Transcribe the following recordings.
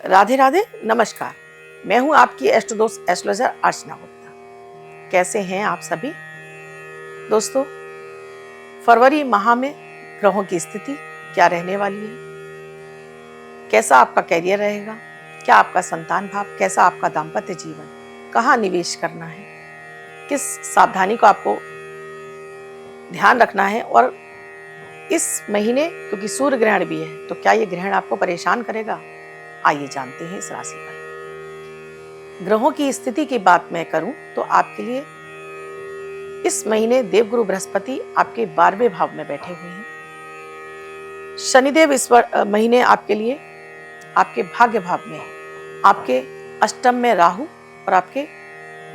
राधे राधे, नमस्कार। मैं हूं आपकी एस्ट्रो दोस्त एस्ट्रोलॉजर अर्चना गुप्ता। कैसे हैं आप सभी दोस्तों? फरवरी माह में ग्रहों की स्थिति क्या रहने वाली है? कैसा आपका कैरियर रहेगा? क्या आपका संतान भाव? कैसा आपका दाम्पत्य जीवन? कहाँ निवेश करना है? किस सावधानी को आपको ध्यान रखना है? और इस महीने क्योंकि सूर्य ग्रहण भी है, तो क्या ये ग्रहण आपको परेशान करेगा? आइए जानते हैं इस राशि पर। ग्रहों की स्थिति की बात मैं करूं तो आपके लिए इस महीने देवगुरु बृहस्पति आपके 12वें भाव में बैठे हुए हैं। शनिदेव इस महीने आपके लिए आपके भाग्य भाव में, आपके अष्टम में राहु और आपके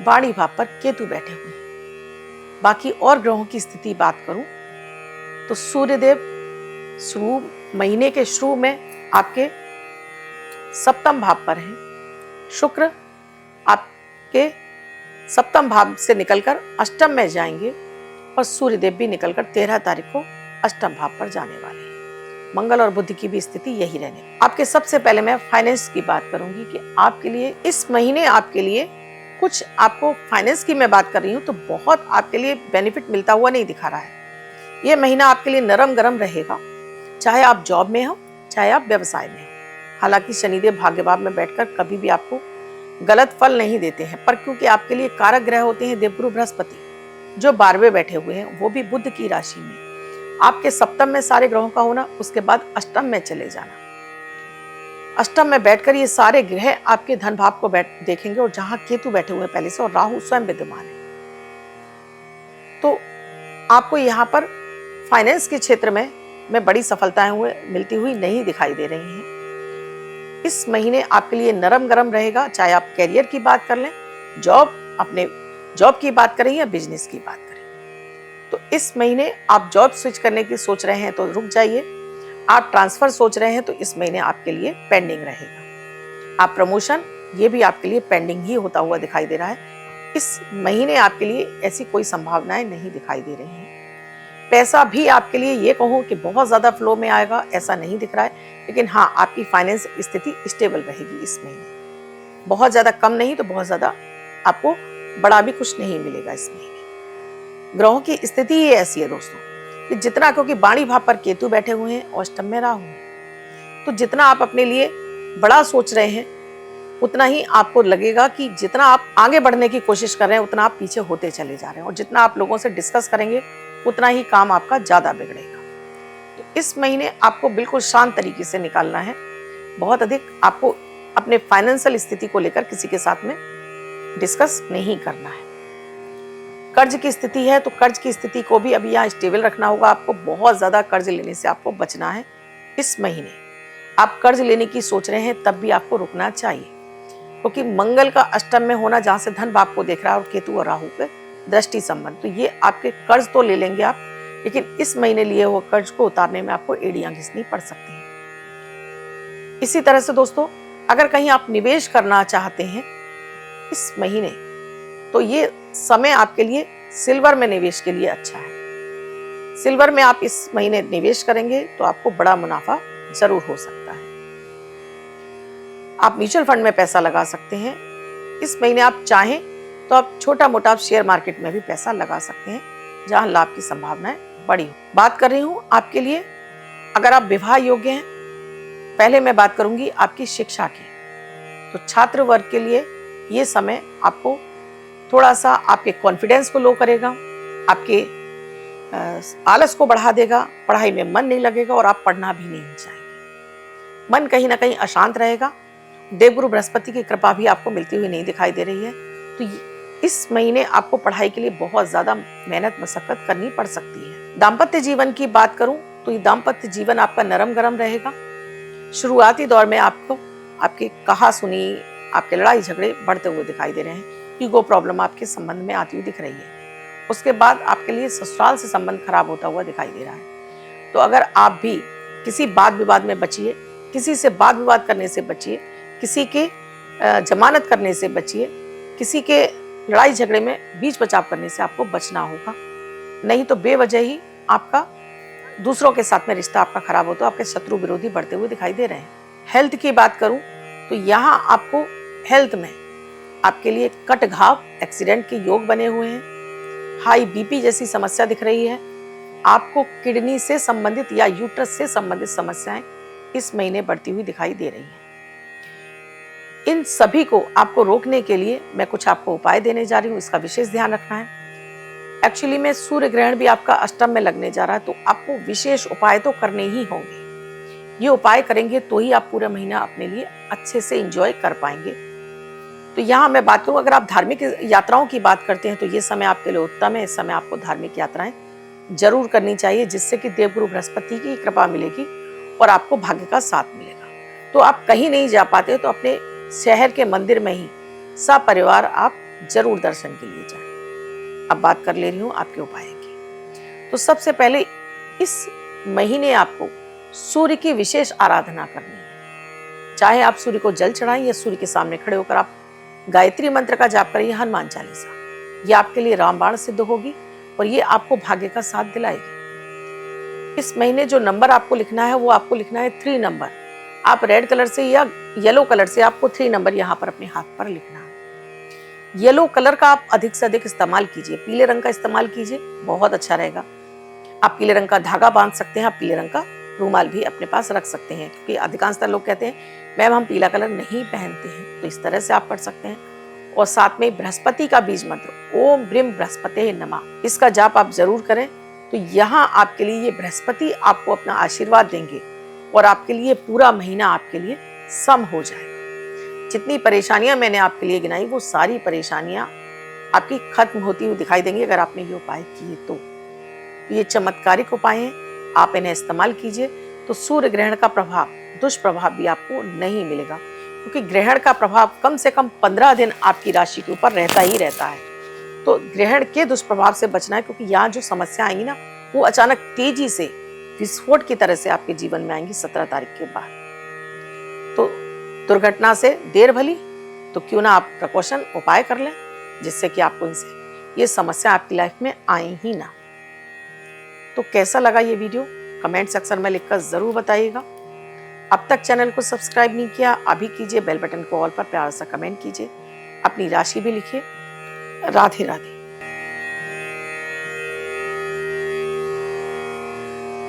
वाणी भाव पर केतु बैठे हुए हैं। बाकी और ग्रहों की स्थिति बात करूं तो सूर्यदेव महीने के शुरू में आपके सप्तम भाव पर हैं। शुक्र आपके सप्तम भाव से निकलकर अष्टम में जाएंगे और सूर्यदेव भी निकलकर 13 तारीख को अष्टम भाव पर जाने वाले हैं। मंगल और बुध की भी स्थिति यही रहने। आपके सबसे पहले मैं फाइनेंस की बात करूंगी कि आपके लिए इस महीने आपके लिए कुछ आपको फाइनेंस की मैं बात कर रही हूँ तो बहुत आपके लिए बेनिफिट मिलता हुआ नहीं दिखा रहा है। यह महीना आपके लिए नरम गरम रहेगा, चाहे आप जॉब में हो चाहे आप व्यवसाय में हो। हालांकि शनिदेव भाग्य भाव में बैठकर कभी भी आपको गलत फल नहीं देते हैं, पर क्योंकि आपके लिए कारक ग्रह होते हैं देवगुरु बृहस्पति जो 12वें बैठे हुए हैं, वो भी बुध की राशि में। आपके सप्तम में सारे ग्रहों का होना, उसके बाद अष्टम में चले जाना। अष्टम में बैठकर ये सारे ग्रह आपके धन भाव को देखेंगे और जहां केतु बैठे हुए हैं पहले से और राहु स्वयं विद्यमान है, तो आपको यहाँ पर फाइनेंस के क्षेत्र में बड़ी सफलताएं मिलती हुई नहीं दिखाई दे रही हैं। इस महीने आपके लिए नरम गरम रहेगा, चाहे आप कैरियर की बात कर लें, अपने जॉब की बात करें या बिजनेस की बात करें। तो इस महीने आप जॉब स्विच करने की सोच रहे हैं तो रुक जाइए। आप ट्रांसफर सोच रहे हैं तो इस महीने आपके लिए पेंडिंग रहेगा। आप प्रमोशन, ये भी आपके लिए पेंडिंग ही होता हुआ दिखाई दे रहा है। इस महीने आपके लिए ऐसी कोई संभावनाएं नहीं दिखाई दे रही हैं। पैसा भी आपके लिए ये कहूँ कि बहुत ज़्यादा फ्लो में आएगा ऐसा नहीं दिख रहा है, लेकिन हाँ, आपकी फाइनेंस स्थिति स्टेबल रहेगी इस महीने। बहुत ज़्यादा कम नहीं तो बहुत ज़्यादा आपको बड़ा भी कुछ नहीं मिलेगा इस महीने। ग्रहों की स्थिति ही ऐसी है दोस्तों कि जितना, क्योंकि वाणी भाव पर केतु बैठे हुए हैं और अष्टम में राहु है, तो जितना आप अपने लिए बड़ा सोच रहे हैं उतना ही आपको लगेगा कि जितना आप आगे बढ़ने की कोशिश कर रहे हैं उतना आप पीछे होते चले जा रहे हैं, और जितना आप लोगों से डिस्कस करेंगे उतना ही काम आपका ज्यादा बिगड़ेगा। तो इस महीने आपको बिल्कुल शांत तरीके से निकालना है। बहुत अधिक आपको अपने फाइनेंशियल स्थिति को लेकर किसी के साथ में डिस्कस नहीं करना है। कर्ज की स्थिति है तो कर्ज की स्थिति को भी अभी यहाँ स्टेबल रखना होगा। आपको बहुत ज्यादा कर्ज लेने से आपको बचना है। इस महीने आप कर्ज लेने की सोच रहे हैं तब भी आपको रुकना चाहिए, क्योंकि मंगल का अष्टम में होना, जहां से धन भाव को देख रहा है, और केतु और राहु के दृष्टि संबंध, तो ये आपके कर्ज तो ले लेंगे आप, लेकिन इस महीने लिए हुए कर्ज को उतारने में आपको एड़ियां घिसनी पड़ सकती हैं। इसी तरह से दोस्तों, अगर कहीं आप निवेश करना चाहते हैं इस महीने, तो ये समय आपके लिए सिल्वर में निवेश के लिए अच्छा है। सिल्वर में आप इस महीने निवेश करेंगे तो आपको बड़ा मुनाफा जरूर हो सकता है। आप म्यूचुअल फंड में पैसा लगा सकते हैं इस महीने। आप चाहें तो आप छोटा मोटा आप शेयर मार्केट में भी पैसा लगा सकते हैं, जहां लाभ की संभावनाएं बड़ी हो। बात कर रही हूं आपके लिए, अगर आप विवाह योग्य हैं, पहले मैं बात करूंगी आपकी शिक्षा की, तो छात्र वर्ग के लिए ये समय आपको थोड़ा सा आपके कॉन्फिडेंस को लो करेगा, आपके आलस को बढ़ा देगा, पढ़ाई में मन नहीं लगेगा और आप पढ़ना भी नहीं चाहेंगे। मन कहीं ना कहीं अशांत रहेगा। देवगुरु बृहस्पति की कृपा भी आपको मिलती हुई नहीं दिखाई दे रही है, तो इस महीने आपको पढ़ाई के लिए बहुत ज्यादा मेहनत मशक्कत करनी पड़ सकती है। दाम्पत्य जीवन की बात करूं तो ये दाम्पत्य जीवन आपका नरम गरम रहेगा। शुरुआती दौर में आपको आपकी कहा सुनी, आपके लड़ाई झगड़े बढ़ते हुए दिखाई दे रहे हैं। ईगो प्रॉब्लम आपके संबंध में आती हुई दिख रही है। उसके बाद आपके लिए ससुराल से संबंध खराब होता हुआ दिखाई दे रहा है। तो अगर आप भी किसी वाद विवाद में बचिए, किसी से वाद विवाद करने से बचिए, किसी के जमानत करने से बचिए, किसी के लड़ाई झगड़े में बीच बचाव करने से आपको बचना होगा। नहीं तो बेवजह ही आपका दूसरों के साथ में रिश्ता आपका खराब होता है, आपके शत्रु विरोधी बढ़ते हुए दिखाई दे रहे हैं। हेल्थ की बात करूं तो यहाँ आपको हेल्थ में आपके लिए कट घाव, एक्सीडेंट के योग बने हुए हैं, हाई बीपी जैसी समस्या दिख रही है, आपको किडनी से संबंधित या यूट्रस से संबंधित समस्याएं इस महीने बढ़ती हुई दिखाई दे रही हैं। इन सभी को आपको रोकने के लिए मैं कुछ आपको उपाय देने जा रही हूँ, इसका विशेष ध्यान रखना है। एक्चुअली में सूर्य ग्रहण भी आपका अष्टम में लगने जा रहा है, तो आपको विशेष उपाय तो करने ही होंगे। ये उपाय करेंगे तो ही आप पूरा महीना अपने लिए अच्छे से एंजॉय कर पाएंगे। तो यहाँ मैं बात करूँ, अगर आप धार्मिक यात्राओं की बात करते हैं तो ये समय आपके लिए उत्तम है। इस समय आपको धार्मिक यात्राएं जरूर करनी चाहिए, जिससे कि देवगुरु बृहस्पति की कृपा मिलेगी और आपको भाग्य का साथ मिलेगा। तो आप कहीं नहीं जा पाते तो अपने शहर के मंदिर में ही सपरिवार आप जरूर दर्शन के लिए जाएं। अब बात कर ले रही हूँ आपके उपाय की। तो सबसे पहले इस महीने आपको सूर्य की विशेष आराधना करनी है। चाहे आप सूर्य को जल चढ़ाएं या सूर्य के सामने खड़े होकर आप गायत्री मंत्र का जाप करिए, हनुमान चालीसा। ये आपके लिए रामबाण सिद्ध होगी और ये आपको भाग्य का साथ दिलाएगी। इस महीने जो नंबर आपको लिखना है वो आपको लिखना है 3 नंबर। आप रेड कलर से या येलो कलर से आपको 3 नंबर यहाँ पर अपने हाथ पर लिखना है। येलो कलर का आप अधिक से अधिक इस्तेमाल कीजिए, पीले रंग का इस्तेमाल कीजिए, बहुत अच्छा रहेगा। आप पीले रंग का धागा बांध सकते हैं, आप पीले रंग का रूमाल भी अपने पास रख सकते हैं, क्योंकि अधिकांशतः लोग कहते हैं मैम हम पीला कलर नहीं पहनते हैं, तो इस तरह से आप कर सकते हैं। और साथ में बृहस्पति का बीज मंत्र ओम ब्रीम बृहस्पते नमः, इसका जाप आप जरूर करें। तो यहाँ आपके लिए ये बृहस्पति आपको अपना आशीर्वाद देंगे और आपके लिए पूरा महीना आपके लिए सम हो जाएगा। जितनी परेशानियां मैंने आपके लिए गिनाई वो सारी परेशानियां आपकी खत्म होती हुई दिखाई देंगी अगर आपने ये उपाय किए तो। ये चमत्कारिक उपाय हैं, आप इन्हें इस्तेमाल कीजिए तो सूर्य ग्रहण का प्रभाव, दुष्प्रभाव भी आपको नहीं मिलेगा, क्योंकि ग्रहण का प्रभाव कम से कम 15 दिन आपकी राशि के ऊपर रहता ही रहता है। तो ग्रहण के दुष्प्रभाव से बचना है, क्योंकि यहाँ जो समस्या आएंगी ना वो अचानक तेजी से विस्फोट की तरह से आपके जीवन में आएंगी 17 तारीख के बाद। तो दुर्घटना से देर भली, तो क्यों ना आप प्रिकॉशन उपाय कर लें, जिससे कि आपको इनसे ये समस्या आपकी लाइफ में आए ही ना। तो कैसा लगा ये वीडियो कमेंट सेक्शन में लिखकर जरूर बताइएगा। अब तक चैनल को सब्सक्राइब नहीं किया अभी कीजिए, बेल बटन को ऑल पर प्यार सा कमेंट कीजिए, अपनी राशि भी लिखिए। राधे राधे।